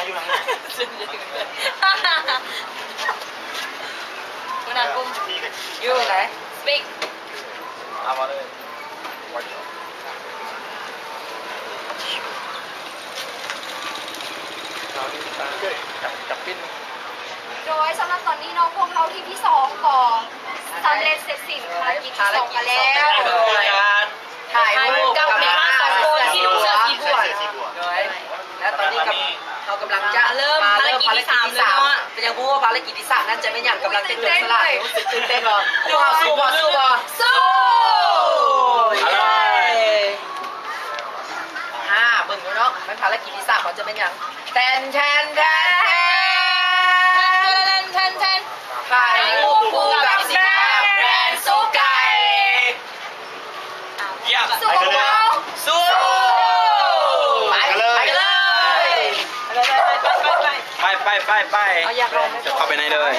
อยู่หลังหัวหน้ากลุ่มอยู่ไหนสปิกเอามาเลยจับปิ้นโดยสำหรับตอนนี้น้องพวกเขาทีมที่2ก่อนสำเร็จเสร็จสิ้นภารกิจที่2กันแล้วถ่ายรูปกับแม่สองคนที่ดูเสื้อสีบัวโดยและตอนนี้เรากำลังจะเริ่มภารกิจที่3แล้วเป็นยังพูดว่าภารกิจที่3นั้นจะไม่อย่างกำลังจะจบสลายรู้สึกตื่นเต้นหรอสู้บ่เบิ่งดูเนาะมันภารกิจที่3เขาจะเป็นอย่างแทนถ่ายรูปคู่กับสินค้าแบรนด์ซุปไก่สู้ไปเลยไปจะเข้าไปไหนเลย